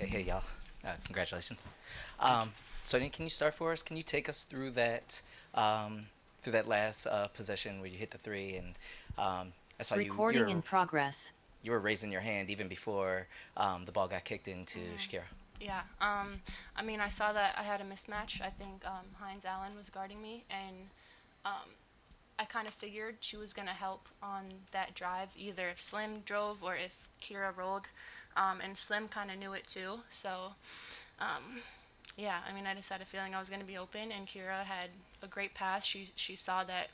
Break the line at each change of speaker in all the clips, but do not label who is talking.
Hey, y'all. Congratulations. Um, Sonia, can you start for us? Can you take us through that last possession where you hit the three, and I saw
Recording in progress.
you were raising your hand even before the ball got kicked into Shakira.
Yeah. I mean, I saw that I had a mismatch. I think Hines Allen was guarding me, and um, I kind of figured she was going to help on that drive, either if Slim drove or if Kira rolled. And Slim kind of knew it too. So, um, yeah, I mean, I just had a feeling I was going to be open, and Kira had a great pass. She saw that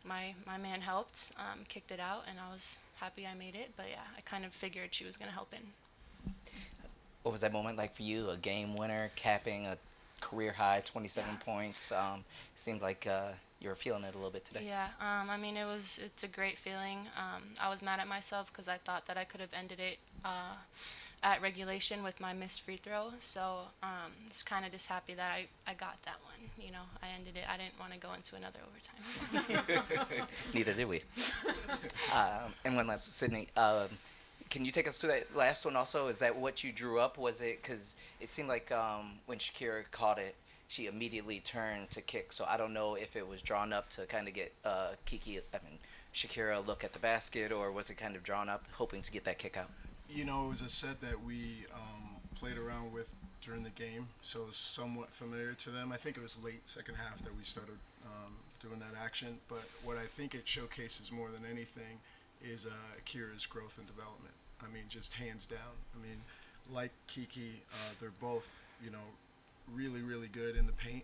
my man helped, kicked it out, and I was happy I made it. But yeah, I kind of figured she was going to help in.
What was that moment like for you? A game winner, capping a career high 27
Yeah.
points. Seemed like you were feeling it a little bit today.
Yeah, I mean, it's a great feeling. I was mad at myself because I thought that I could have ended it at regulation with my missed free throw. So it's kind of just happy that I got that one. You know, I ended it. I didn't want to go into another overtime.
Neither did we. And one last, Sydney. Can you take us through that last one also? Is that what you drew up? Was it because it seemed like when Shakira caught it, she immediately turned to kick. So I don't know if it was drawn up to kind of get Shakira look at the basket, or was it kind of drawn up hoping to get that kick out?
It was a set that we played around with during the game, so it was somewhat familiar to them. I think it was late second half that we started doing that action. But what I think it showcases more than anything is Kira's growth and development. I mean, just hands down. I mean, like Kiki, they're both, really, really good in the paint.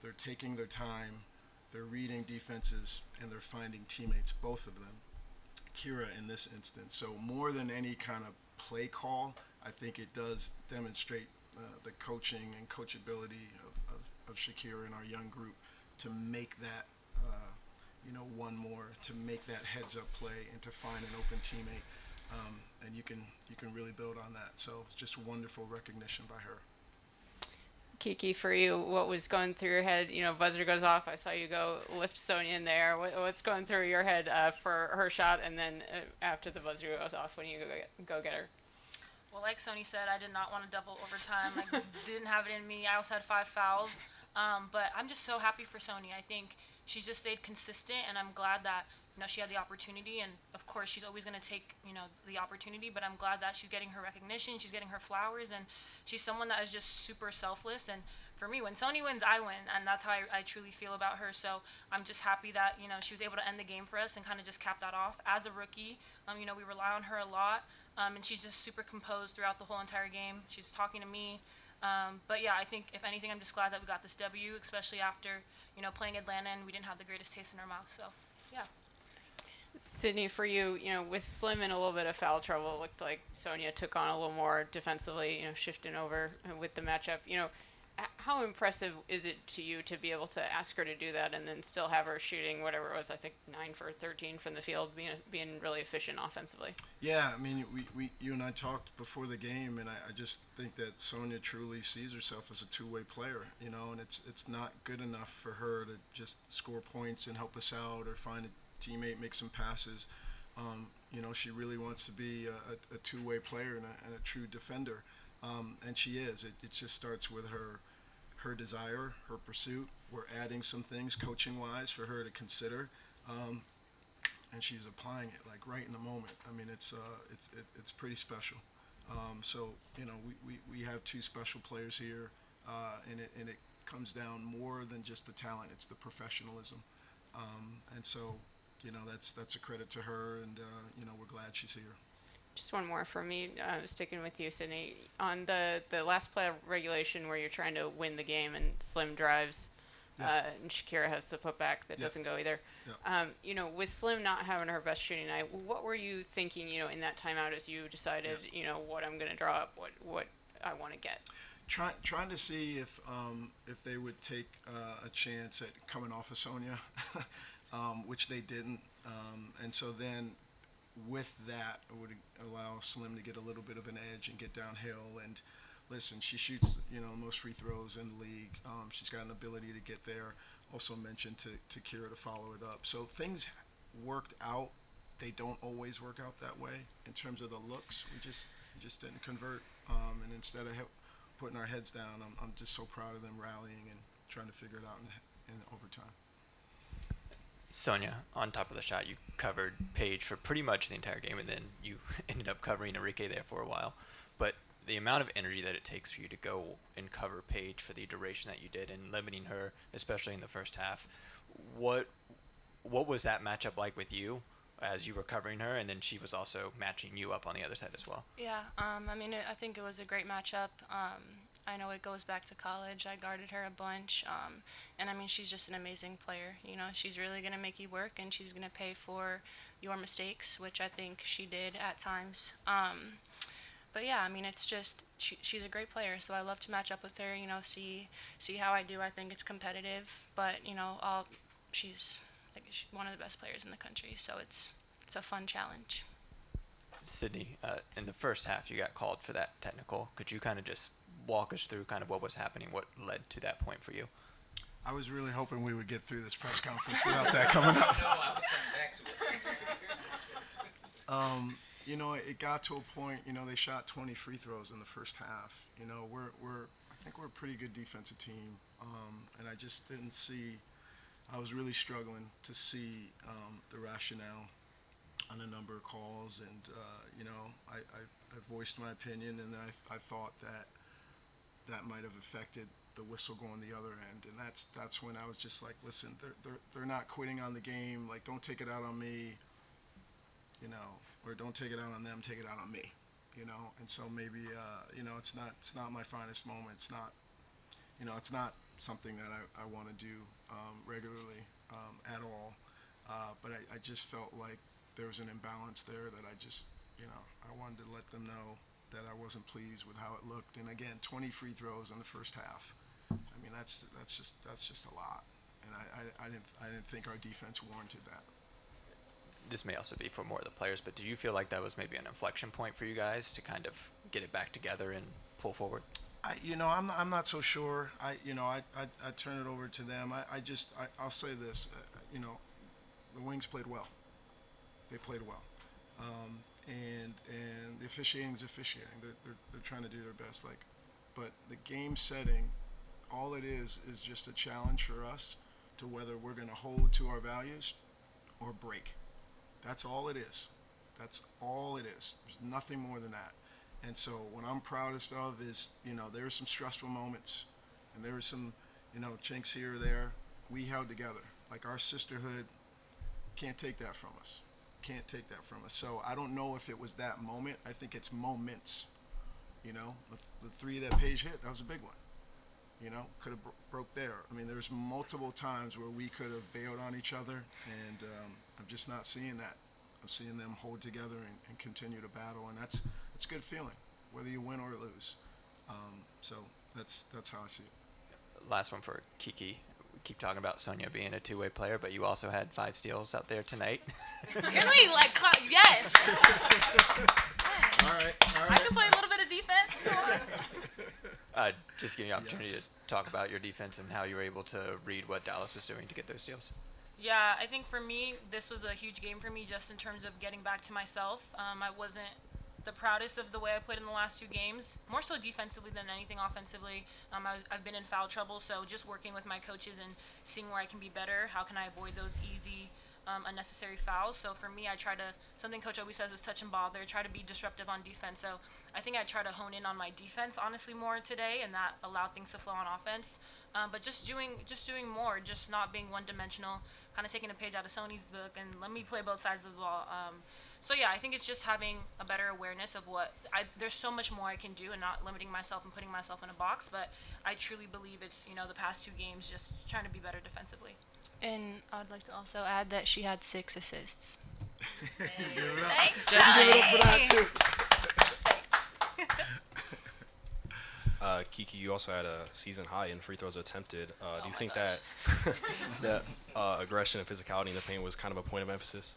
They're taking their time, they're reading defenses, and they're finding teammates, both of them. Kira in this instance. So more than any kind of play call, I think it does demonstrate the coaching and coachability of Shakira and our young group to make that, one more, to make that heads up play and to find an open teammate. And you can really build on that. So it's just wonderful recognition by her.
Kiki, for you, what was going through your head? You know, buzzer goes off. I saw you go lift Sonia in there. What's going through your head for her shot, and then after the buzzer goes off when you go get her?
Well, like Sony said, I did not want to double overtime. I didn't have it in me. I also had 5 fouls. But I'm just so happy for Sony. I think she's just stayed consistent, and I'm glad that she had the opportunity. And of course, she's always going to take the opportunity. But I'm glad that she's getting her recognition. She's getting her flowers, and she's someone that is just super selfless. And for me, when Sony wins, I win, and that's how I truly feel about her. So I'm just happy that she was able to end the game for us and kind of just cap that off as a rookie. We rely on her a lot. And she's just super composed throughout the whole entire game. She's talking to me. But yeah, I think if anything, I'm just glad that we got this W, especially after, playing Atlanta and we didn't have the greatest taste in our mouth. So, yeah.
Sydney, for you, with Slim in a little bit of foul trouble, it looked like Sonia took on a little more defensively, shifting over with the matchup. How impressive is it to you to be able to ask her to do that and then still have her shooting whatever it was, I think 9 for 13 from the field, being really efficient offensively?
Yeah, I mean, you and I talked before the game, and I just think that Sonia truly sees herself as a two-way player, and it's not good enough for her to just score points and help us out or find a teammate, make some passes. She really wants to be a two-way player and a true defender, and she is. It just starts with her desire, her pursuit. We're adding some things coaching-wise for her to consider, and she's applying it like right in the moment. I mean, it's pretty special. So we have two special players here, and it comes down more than just the talent. It's the professionalism, and so that's a credit to her, and we're glad she's here.
Just one more from me, sticking with you, Sydney. On the last play of regulation where you're trying to win the game and Slim drives,
Yeah.
and Shakira has the putback that
Yeah.
doesn't go either. With Slim not having her best shooting night, what were you thinking, in that timeout as you decided, what I'm going to draw up, what I want to get?
Trying to see if they would take a chance at coming off of Sonia, which they didn't, and so then with that, it would allow Slim to get a little bit of an edge and get downhill. And listen, she shoots, most free throws in the league. She's got an ability to get there. Also mentioned to Kira to follow it up. So things worked out. They don't always work out that way in terms of the looks. We just didn't convert And instead of putting our heads down, I'm just so proud of them rallying and trying to figure it out in overtime.
Sonia, on top of the shot, you covered Paige for pretty much the entire game, and then you ended up covering Arike there for a while. But the amount of energy that it takes for you to go and cover Paige for the duration that you did, and limiting her, especially in the first half, what was that matchup like with you as you were covering her, and then she was also matching you up on the other side as well?
Yeah, I mean, I think it was a great matchup. I know it goes back to college. I guarded her a bunch, and I mean, she's just an amazing player. You know, she's really going to make you work, and she's going to pay for your mistakes, which I think she did at times. But yeah, I mean, it's just she's a great player, so I love to match up with her. You know, see how I do. I think it's competitive, but you know, she's one of the best players in the country, so it's a fun challenge.
Sydney, in the first half, you got called for that technical. Could you kind of just walk us through kind of what was happening, what led to that point for you?
I was really hoping we would get through this press conference without that coming up.
No, I was coming back to it.
You know, it got to a point. You know, they shot 20 free throws in the first half. You know, I think we're a pretty good defensive team, and I just didn't see. I was really struggling to see the rationale on a number of calls, and you know, I voiced my opinion, and then I thought that might have affected the whistle going the other end, and that's when I was just like, listen, they're not quitting on the game. Like, don't take it out on me, you know, or don't take it out on them. Take it out on me, you know. And so maybe you know, it's not my finest moment. It's not, you know, it's not something that I want to do regularly at all. But I just felt like there was an imbalance there that I just, you know, I wanted to let them know that I wasn't pleased with how it looked. And again, 20 free throws in the first half. I mean, that's just a lot. And I didn't think our defense warranted that.
This may also be for more of the players, but do you feel like that was maybe an inflection point for you guys to kind of get it back together and pull forward?
You know, I'm not so sure. I turn it over to them. I'll say this. You know, the Wings played well. They played well, and the officiating is officiating. They're trying to do their best. Like, but the game setting, all it is just a challenge for us to whether we're going to hold to our values or break. That's all it is. That's all it is. There's nothing more than that. And so what I'm proudest of is, you know, there were some stressful moments, and there were some, you know, chinks here or there. We held together. Like, our sisterhood can't take that from us. Can't take that from us. So I don't know if it was that moment. I think it's moments. You know, the three that Paige hit, that was a big one. You know, could have broke there. I mean, there's multiple times where we could have bailed on each other, and I'm just not seeing that. I'm seeing them hold together and continue to battle, and it's a good feeling, whether you win or lose. So that's how I see it.
Last one for Kiki. We keep talking about Sonia being a two-way player, but you also had 5 steals out there tonight.
Can we yes?
All right.
I can play a little bit of defense. Go on.
Just giving you an opportunity to talk about your defense and how you were able to read what Dallas was doing to get those steals.
Yeah, I think for me, this was a huge game for me just in terms of getting back to myself. I wasn't the proudest of the way I played in the last 2 games, more so defensively than anything offensively. I've been in foul trouble, so just working with my coaches and seeing where I can be better, how can I avoid those easy, unnecessary fouls. So for me, I try to, something Coach always says is touch and bother, try to be disruptive on defense. So I think I try to hone in on my defense, honestly, more today, and that allowed things to flow on offense. But just doing more, just not being one-dimensional, kind of taking a page out of Sony's book and let me play both sides of the ball. So yeah, I think it's just having a better awareness of there's so much more I can do and not limiting myself and putting myself in a box. But I truly believe it's, you know, the past 2 games just trying to be better defensively.
And I'd like to also add that she had 6 assists.
Thanks.
Just
Give it up for that too.
Kiki, you also had a season high in free throws attempted. Do you think
gosh.
that aggression and physicality in the paint was kind of a point of emphasis?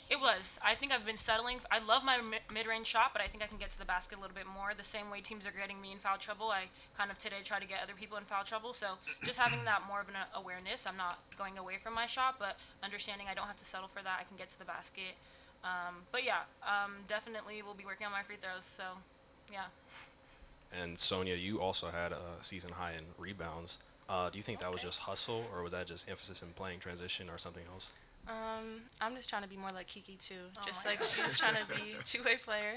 It was. I think I've been settling. I love my mid-range shot, but I think I can get to the basket a little bit more. The same way teams are getting me in foul trouble, I kind of today try to get other people in foul trouble. So just having that more of an awareness. I'm not going away from my shot, but understanding I don't have to settle for that. I can get to the basket. But yeah, definitely we'll be working on my free throws. So, yeah.
And Sonia, you also had a season high in rebounds. Do you think that was just hustle, or was that just emphasis in playing transition or something else?
I'm just trying to be more like Kiki too, just
my
like she's trying to be a two-way player.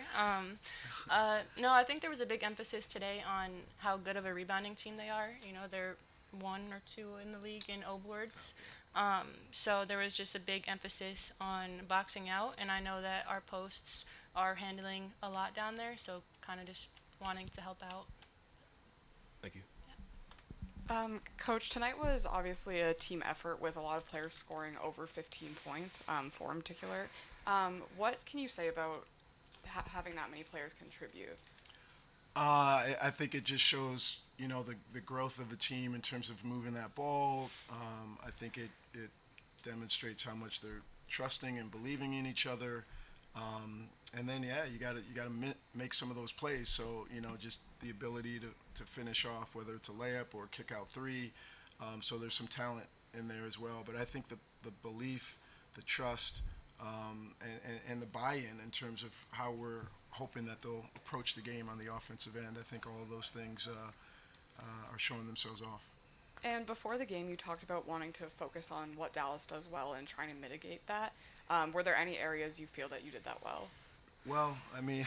No, I think there was a big emphasis today on how good of a rebounding team they are. You know, they're 1 or 2 in the league in O boards. So there was just a big emphasis on boxing out, and I know that our posts are handling a lot down there, so kind of just wanting to help out.
Thank you.
Coach, tonight was obviously a team effort with a lot of players scoring over 15 points, 4 in particular. What can you say about having that many players contribute?
I think it just shows, the growth of the team in terms of moving that ball. I think it demonstrates how much they're trusting and believing in each other. And then, you got to make some of those plays. So, just the ability to finish off, whether it's a layup or kick out 3. So there's some talent in there as well. But I think the belief, the trust, and the buy-in in terms of how we're hoping that they'll approach the game on the offensive end, I think all of those things are showing themselves off.
And before the game, you talked about wanting to focus on what Dallas does well and trying to mitigate that. Were there any areas you feel that you did that well?
Well, I mean,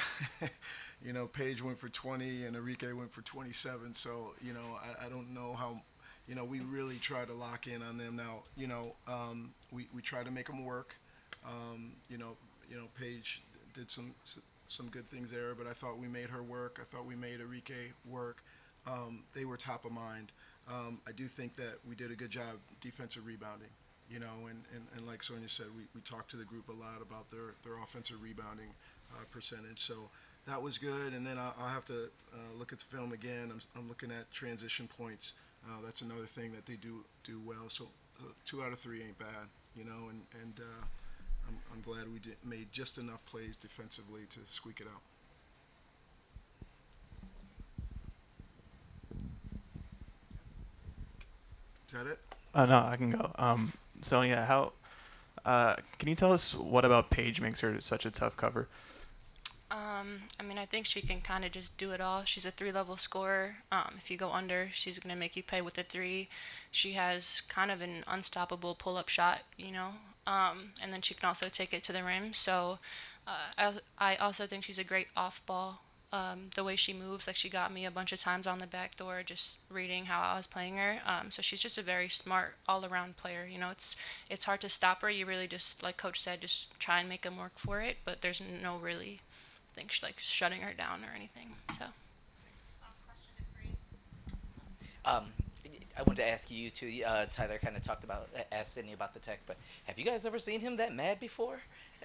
Paige went for 20 and Arike went for 27. So, I don't know how, we really try to lock in on them now. We try to make them work. Paige did some good things there, but I thought we made her work. I thought we made Arike work. They were top of mind. I do think that we did a good job defensive rebounding. And like Sonia said, we talked to the group a lot about their offensive rebounding percentage. So that was good. And then I'll have to look at the film again. I'm looking at transition points. That's another thing that they do well. So 2 out of 3 ain't bad, and I'm glad we made just enough plays defensively to squeak it out. Is that it?
No, I can go. Sonia, can you tell us what about Paige makes her such a tough cover?
I think she can kind of just do it all. She's a 3-level scorer. If you go under, she's going to make you pay with a 3. She has kind of an unstoppable pull-up shot, and then she can also take it to the rim. So I also think she's a great off-ball. The way she moves, like she got me a bunch of times on the back door just reading how I was playing her. So she's just a very smart all-around player. It's hard to stop her. You really just, like Coach said, just try and make them work for it. But there's no really thing like shutting her down or anything. So.
Last question to Green.
I want to ask you too. Tyler kind of asked Sydney about the tech, but have you guys ever seen him that mad before?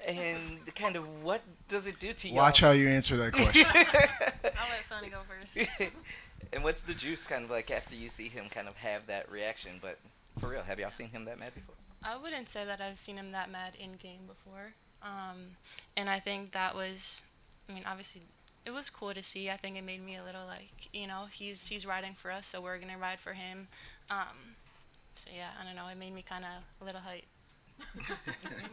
And kind of what does it do to you?
Watch how you answer that question.
I'll let Sonia go first.
And what's the juice kind of like after you see him kind of have that reaction? But for real, have y'all seen him that mad before?
I wouldn't say that I've seen him that mad in game before. And I think that was, obviously it was cool to see. I think it made me a little like, he's riding for us, so we're going to ride for him. So yeah, I don't know. It made me kind of a little hype.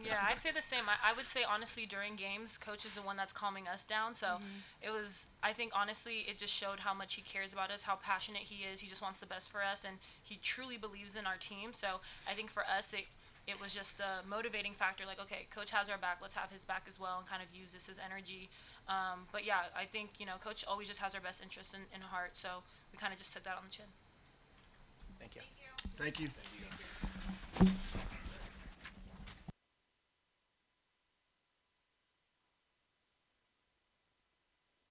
Yeah, I'd say the same. I would say honestly during games, Coach is the one that's calming us down. So it was, I think honestly, it just showed how much he cares about us, how passionate he is. He just wants the best for us, and he truly believes in our team. So I think for us, it was just a motivating factor. Like, okay, Coach has our back. Let's have his back as well and kind of use this as energy. But yeah, I think, Coach always just has our best interests in heart. So we kind of just took that on the chin.
Thank you.
Thank you.
Thank you.